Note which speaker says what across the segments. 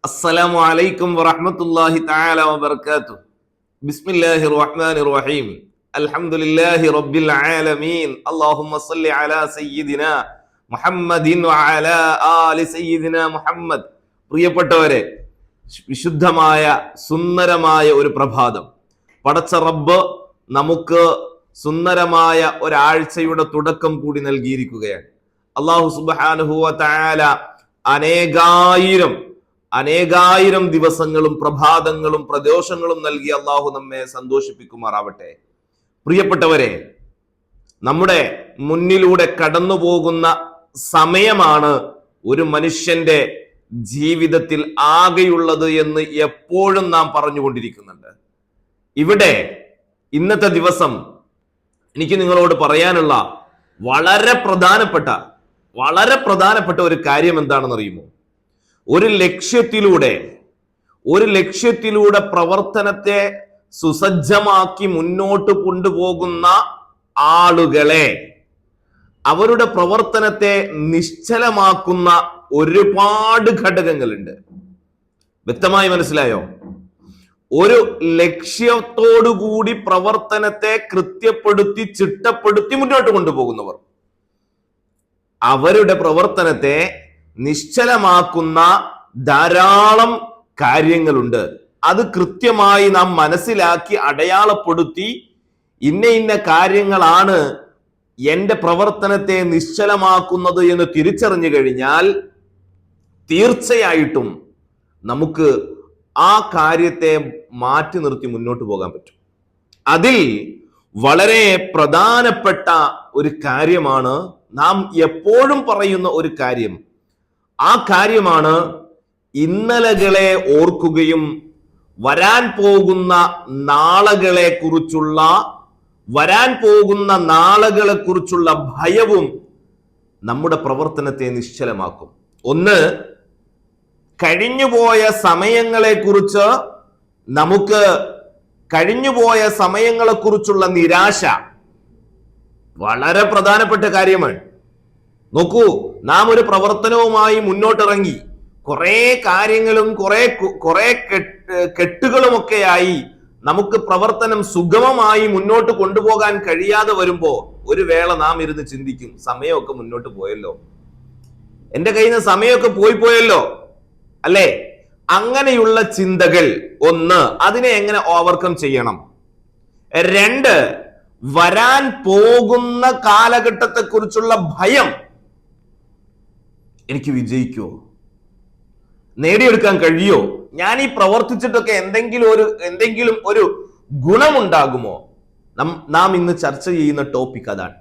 Speaker 1: السلام عليكم ورحمة الله تعالى وبركاته. بسم الله الرحمن الرحيم. الحمد لله رب العالمين. اللهم صل على سيدنا محمد وعلى آل سيدنا محمد. പ്രിയപ്പെട്ടവരെ, വിശുദ്ധമായ സുന്ദരമായ ഒരു പ്രഭാതം പടച്ച റബ്ബ് നമുക്ക് സുന്ദരമായ ഒരാഴ്ചയുടെ തുടക്കം കൂടി നൽകിയിരിക്കുകയാണ്. അല്ലാഹു സുബ്ഹാനഹു വ തആല അനേകായിരം ദിവസങ്ങളും പ്രഭാതങ്ങളും പ്രദോഷങ്ങളും നൽകി അള്ളാഹു നമ്മെ സന്തോഷിപ്പിക്കുമാറാവട്ടെ. പ്രിയപ്പെട്ടവരെ, നമ്മുടെ മുന്നിലൂടെ കടന്നു പോകുന്ന സമയമാണ് ഒരു മനുഷ്യന്റെ ജീവിതത്തിൽ ആകെയുള്ളത് എന്ന് എപ്പോഴും നാം പറഞ്ഞുകൊണ്ടിരിക്കുന്നുണ്ട്. ഇവിടെ ഇന്നത്തെ ദിവസം എനിക്ക് നിങ്ങളോട് പറയാനുള്ള വളരെ പ്രധാനപ്പെട്ട ഒരു കാര്യം എന്താണെന്ന് അറിയുമോ? ഒരു ലക്ഷ്യത്തിലൂടെ പ്രവർത്തനത്തെ സുസജ്ജമാക്കി മുന്നോട്ട് കൊണ്ടുപോകുന്ന ആളുകളെ, അവരുടെ പ്രവർത്തനത്തെ നിശ്ചലമാക്കുന്ന ഒരുപാട് ഘടകങ്ങളുണ്ട്. വ്യക്തമായി മനസ്സിലായോ? ഒരു ലക്ഷ്യത്തോടുകൂടി പ്രവർത്തനത്തെ കൃത്യപ്പെടുത്തി ചിട്ടപ്പെടുത്തി മുന്നോട്ട് കൊണ്ടുപോകുന്നവർ, അവരുടെ പ്രവർത്തനത്തെ നിശ്ചലമാക്കുന്ന ധാരാളം കാര്യങ്ങളുണ്ട്. അത് കൃത്യമായി നാം മനസ്സിലാക്കി അടയാളപ്പെടുത്തി ഇന്ന കാര്യങ്ങളാണ് എൻ്റെ പ്രവർത്തനത്തെ നിശ്ചലമാക്കുന്നത് എന്ന് തിരിച്ചറിഞ്ഞു കഴിഞ്ഞാൽ തീർച്ചയായിട്ടും നമുക്ക് ആ കാര്യത്തെ മാറ്റി നിർത്തി മുന്നോട്ട് പോകാൻ പറ്റും. അതിൽ വളരെ പ്രധാനപ്പെട്ട ഒരു കാര്യമാണ് നാം എപ്പോഴും പറയുന്ന ഒരു കാര്യം. ആ കാര്യമാണ് ഇന്നലകളെ ഓർക്കുകയും വരാൻ പോകുന്ന നാളുകളെ കുറിച്ചുള്ള ഭയവും നമ്മുടെ പ്രവർത്തനത്തെ നിശ്ചലമാക്കും. ഒന്ന്, കഴിഞ്ഞുപോയ സമയങ്ങളെക്കുറിച്ചുള്ള നിരാശ വളരെ പ്രധാനപ്പെട്ട കാര്യമാണ്. നോക്കൂ, നാം ഒരു പ്രവർത്തനവുമായി മുന്നോട്ടിറങ്ങി കുറെ കാര്യങ്ങളും കുറെ കെട്ടുകളുമൊക്കെയായി നമുക്ക് പ്രവർത്തനം സുഗമമായി മുന്നോട്ട് കൊണ്ടുപോകാൻ കഴിയാതെ വരുമ്പോ ഒരു വേള നാം ഇരുന്ന് ചിന്തിക്കും, സമയമൊക്കെ മുന്നോട്ട് പോയല്ലോ, എന്റെ കയ്യിൽ നിന്ന് സമയമൊക്കെ പോയല്ലോ അല്ലേ? അങ്ങനെയുള്ള ചിന്തകൾ, ഒന്ന്, അതിനെ എങ്ങനെ ഓവർകം ചെയ്യണം? രണ്ട്, വരാൻ പോകുന്ന കാലഘട്ടത്തെ കുറിച്ചുള്ള ഭയം. എനിക്ക് വിജയിക്കുമോ? നേടിയെടുക്കാൻ കഴിയോ? ഞാൻ ഈ പ്രവർത്തിച്ചിട്ടൊക്കെ എന്തെങ്കിലും ഒരു ഗുണമുണ്ടാകുമോ? നാം ഇന്ന് ചർച്ച ചെയ്യുന്ന ടോപ്പിക് അതാണ്.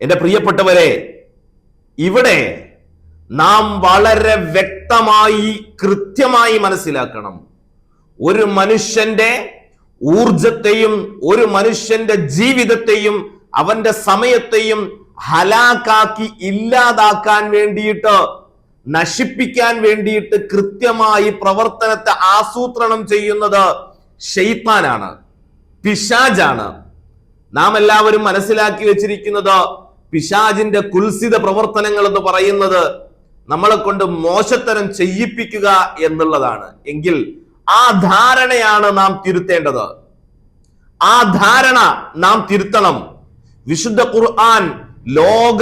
Speaker 1: എൻ്റെ പ്രിയപ്പെട്ടവരെ, ഇവിടെ നാം വളരെ വ്യക്തമായി കൃത്യമായി മനസ്സിലാക്കണം, ഒരു മനുഷ്യന്റെ ഊർജത്തെയും ഒരു മനുഷ്യന്റെ ജീവിതത്തെയും അവന്റെ സമയത്തെയും ഹലാക്കാക്കി ഇല്ലാതാക്കാൻ വേണ്ടിയിട്ട്, നശിപ്പിക്കാൻ വേണ്ടിയിട്ട് കൃത്യമായി പ്രവർത്തനത്തെ ആസൂത്രണം ചെയ്യുന്നത് ശൈത്താനാണ്, പിശാചാണ്. നാം എല്ലാവരും മനസ്സിലാക്കി വെച്ചിരിക്കുന്നത് പിശാചിന്റെ കുൽസിത പ്രവർത്തനങ്ങൾ എന്ന് പറയുന്നത് നമ്മളെ കൊണ്ട് മോശത്തരം ചെയ്യിപ്പിക്കുക എന്നുള്ളതാണ്. എങ്കിൽ ആ ധാരണയാണ് നാം തിരുത്തേണ്ടത്. ആ ധാരണ നാം തിരുത്തണം. വിശുദ്ധ ഖുർആൻ ലോക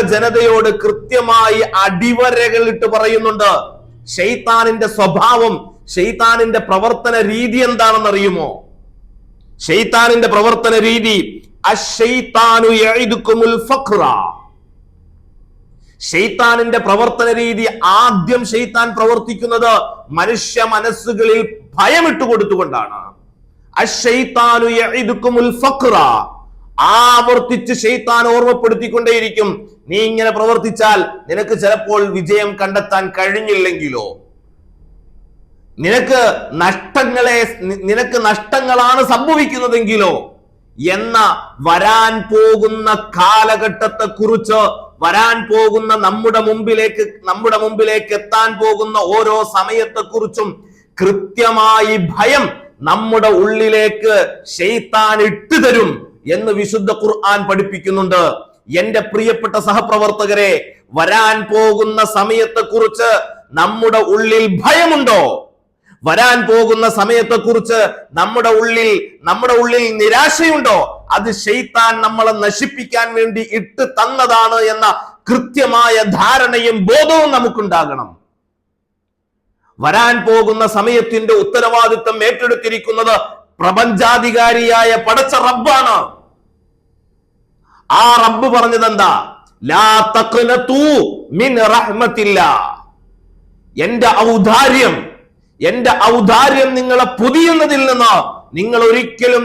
Speaker 1: ജനതയോട് കൃത്യമായി അടിവരകളിട്ട് പറയുന്നുണ്ട്. ശൈത്താനിന്റെ സ്വഭാവം, ശൈത്താനിന്റെ പ്രവർത്തന രീതി എന്താണെന്ന് അറിയുമോ? ശൈത്താനിന്റെ പ്രവർത്തന രീതി അശ്ശൈത്താനു യഇദുകുമുൽ ഫഖ്റ. ശൈത്താനിന്റെ പ്രവർത്തന രീതി, ആദ്യം ശൈത്താൻ പ്രവർത്തിക്കുന്നത് മനുഷ്യ മനസ്സുകളിൽ ഭയമിട്ട് കൊടുത്തുകൊണ്ടാണ്. അശ്ശൈത്താനു യഇദുകുമുൽ ഫഖ്റ. ആവർത്തിച്ച് ശൈത്താൻ ഓർമ്മപ്പെടുത്തിക്കൊണ്ടേയിരിക്കും, നീ ഇങ്ങനെ പ്രവർത്തിച്ചാൽ നിനക്ക് ചിലപ്പോൾ വിജയം കണ്ടെത്താൻ കഴിഞ്ഞില്ലെങ്കിലോ, നിനക്ക് നഷ്ടങ്ങളാണ് സംഭവിക്കുന്നതെങ്കിലോ എന്ന വരാൻ പോകുന്ന കാലഘട്ടത്തെ കുറിച്ച്, വരാൻ പോകുന്ന നമ്മുടെ മുമ്പിലേക്ക് എത്താൻ പോകുന്ന ഓരോ സമയത്തെ കുറിച്ചും കൃത്യമായി ഭയം നമ്മുടെ ഉള്ളിലേക്ക് ശൈത്താൻ ഇട്ടുതരും എന്ന് വിശുദ്ധ ഖുർആൻ പഠിപ്പിക്കുന്നുണ്ട്. എന്റെ പ്രിയപ്പെട്ട സഹപ്രവർത്തകരെ, വരാൻ പോകുന്ന സമയത്തെ കുറിച്ച് നമ്മുടെ ഉള്ളിൽ ഭയമുണ്ടോ? വരാൻ പോകുന്ന സമയത്തെക്കുറിച്ച് നമ്മുടെ ഉള്ളിൽ നിരാശയുണ്ടോ? അത് ശൈത്താൻ നമ്മളെ നശിപ്പിക്കാൻ വേണ്ടി ഇട്ട് തന്നതാണ് എന്ന കൃത്യമായ ധാരണയും ബോധവും നമുക്കുണ്ടാകണം. വരാൻ പോകുന്ന സമയത്തിന്റെ ഉത്തരവാദിത്വം ഏറ്റെടുത്തിരിക്കുന്നത് പ്രപഞ്ചാധികാരിയായ പടച്ച റബ്ബാണ്. ആ റബ്ബ് പറഞ്ഞത് എന്താ? ലാ തഖ്നതു മിൻ റഹ്മത്തില്ലാ. എന്റെ ഔദാര്യം നിങ്ങളെ പൊതിയുന്നതിൽ നിന്ന് നിങ്ങൾ ഒരിക്കലും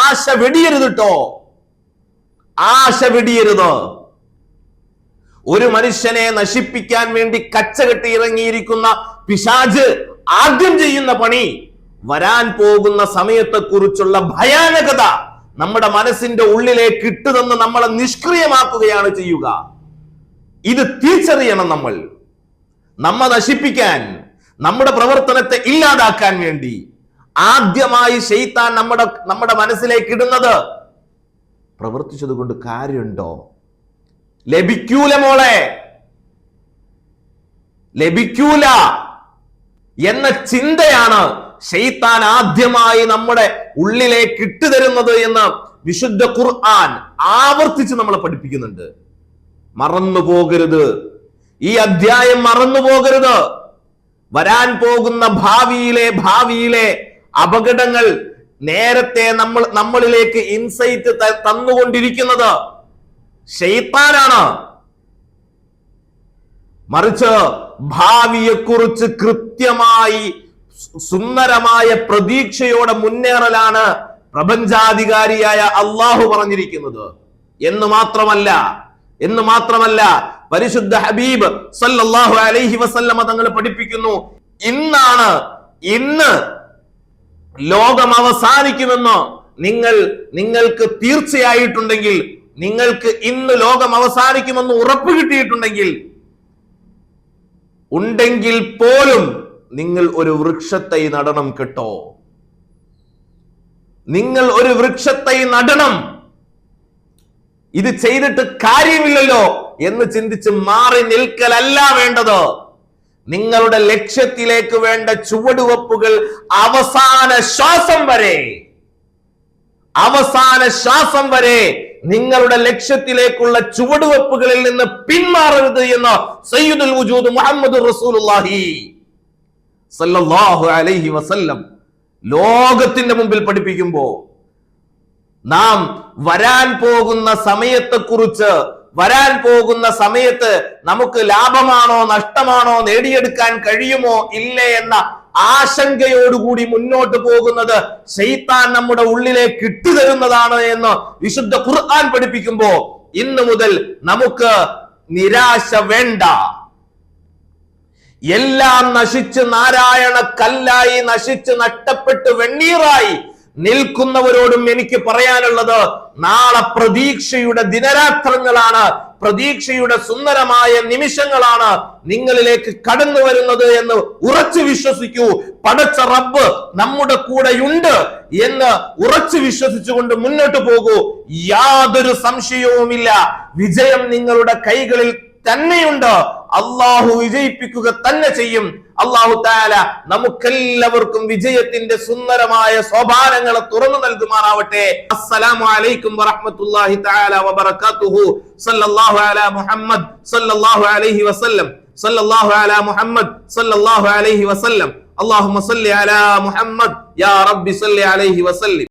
Speaker 1: ആശ വെടിയരുത് ട്ടോ. ആശ വെടിയരുത്. ഒരു മനുഷ്യനെ നശിപ്പിക്കാൻ വേണ്ടി കച്ചകെട്ടി ഇറങ്ങിയിരിക്കുന്ന പിശാച് ആദ്യം ചെയ്യുന്ന പണി വരാൻ പോകുന്ന സമയത്തെക്കുറിച്ചുള്ള ഭയാനകത നമ്മുടെ മനസ്സിന്റെ ഉള്ളിലേക്ക് ഇട്ടുതന്ന് നമ്മളെ നിഷ്ക്രിയമാക്കുകയാണ് ചെയ്യുക. ഇത് തിരിച്ചറിയണം. നമ്മെ നശിപ്പിക്കാൻ, നമ്മുടെ പ്രവർത്തനത്തെ ഇല്ലാതാക്കാൻ വേണ്ടി ആദ്യമായി ശൈത്താൻ നമ്മുടെ മനസ്സിലേക്ക് ഇടുന്നത് പ്രവർത്തിച്ചത് കൊണ്ട് കാര്യമുണ്ടോ? ലഭിക്കൂല മോളെ, ലഭിക്കൂല എന്ന ചിന്തയാണ് ശൈത്താൻ ആദ്യമായി നമ്മുടെ ഉള്ളിലേക്ക് ഇട്ടുതരുന്നത് എന്ന് വിശുദ്ധ ഖുർആൻ ആവർത്തിച്ച് നമ്മളെ പഠിപ്പിക്കുന്നുണ്ട്. മറന്നു പോകരുത്, ഈ അധ്യായം മറന്നു പോകരുത്. വരാൻ പോകുന്ന ഭാവിയിലെ അപകടങ്ങൾ നേരത്തെ നമ്മളിലേക്ക് ഇൻസൈറ്റ് തന്നുകൊണ്ടിരിക്കുന്നത് ശൈത്താനാണ്. മറിച്ച് ഭാവിയെക്കുറിച്ച് കൃത്യമായി സുന്ദരമായ പ്രതീക്ഷയോടെ മുന്നേറലാണ് പ്രപഞ്ചാധികാരിയായ അള്ളാഹു പറഞ്ഞിരിക്കുന്നത്. എന്ന് മാത്രമല്ല പരിശുദ്ധ ഹബീബ് സല്ലല്ലാഹു അലൈഹി വസല്ലമ തങ്ങൾ പഠിപ്പിക്കുന്നു, ഇന്ന് ലോകം അവസാനിക്കുമെന്ന് നിങ്ങൾക്ക് തീർച്ചയായിട്ടുണ്ടെങ്കിൽ, നിങ്ങൾക്ക് ഇന്ന് ലോകം അവസാനിക്കുമെന്ന് ഉറപ്പ് കിട്ടിയിട്ടുണ്ടെങ്കിൽ പോലും നിങ്ങൾ ഒരു വൃക്ഷത്തൈ നടണം കേട്ടോ. നിങ്ങൾ ഒരു വൃക്ഷത്തൈ നടണം. ഇത് ചെയ്തിട്ട് കാര്യമില്ലല്ലോ എന്ന് ചിന്തിച്ച് മാറി നിൽക്കലല്ല വേണ്ടത്. നിങ്ങളുടെ ലക്ഷ്യത്തിലേക്ക് വേണ്ട ചുവടുവെപ്പുകൾ അവസാന ശ്വാസം വരെ നിങ്ങളുടെ ലക്ഷ്യത്തിലേക്കുള്ള ചുവടുവെപ്പുകളിൽ നിന്ന് പിന്മാറരുത് എന്ന് സയ്യിദുൽ വജൂദ് മുഹമ്മദ് റസൂലുള്ളാഹി സല്ലല്ലാഹു അലൈഹി വസല്ലം ലോകത്തിന്റെ മുമ്പിൽ പഠിപ്പിക്കുമ്പോൾ നാം വരാൻ പോകുന്ന സമയത്ത് നമുക്ക് ലാഭമാണോ നഷ്ടമാണോ നേടിയെടുക്കാൻ കഴിയുമോ ഇല്ലേ എന്ന ആശങ്കയോടുകൂടി മുന്നോട്ട് പോകുന്നത് ശൈത്താൻ നമ്മുടെ ഉള്ളിലേക്ക് ഇട്ടുതരുന്നതാണ് എന്ന് വിശുദ്ധ ഖുർആൻ പഠിപ്പിക്കുമ്പോ ഇന്ന് മുതൽ നമുക്ക് നിരാശ വേണ്ട. എല്ലാം നശിച്ച് നാരായണ കല്ലായി നശിച്ച് നഷ്ടപ്പെട്ട് വെണ്ണീറായി നിൽക്കുന്നവരോടും എനിക്ക് പറയാനുള്ളത്, നാളെ പ്രതീക്ഷയുടെ ദിനരാത്രങ്ങളാണ്, പ്രതീക്ഷയുടെ സുന്ദരമായ നിമിഷങ്ങളാണ് നിങ്ങളിലേക്ക് കടന്നു വരുന്നത് എന്ന് ഉറച്ചു വിശ്വസിക്കൂ. പടച്ച റബ്ബ് നമ്മുടെ കൂടെയുണ്ട് എന്ന് ഉറച്ചു വിശ്വസിച്ചുകൊണ്ട് മുന്നോട്ട് പോകൂ. യാതൊരു സംശയവുമില്ല, വിജയം നിങ്ങളുടെ കൈകളിൽ തന്നെയുണ്ട്. അള്ളാഹു വിജയിപ്പിക്കുക തന്നെ ചെയ്യും. അള്ളാഹു തആല നമുക്കെല്ലാവർക്കും വിജയത്തിന്റെ സുന്ദരമായ സോപാനങ്ങളെ തുറന്നു നൽകുമാറാവട്ടെ. അസ്സലാമു അലൈക്കും വറഹ്മത്തുള്ളാഹി തആല വബറകാതുഹു. സല്ലല്ലാഹു അലാ മുഹമ്മദ് സല്ലല്ലാഹു അലൈഹി വസല്ലം. സല്ലല്ലാഹു അലാ മുഹമ്മദ് സല്ലല്ലാഹു അലൈഹി വസല്ലം. അല്ലാഹുമ്മ സല്ലി അലാ മുഹമ്മദ് യാ റബ്ബി സല്ലി അലൈഹി വസല്ലം.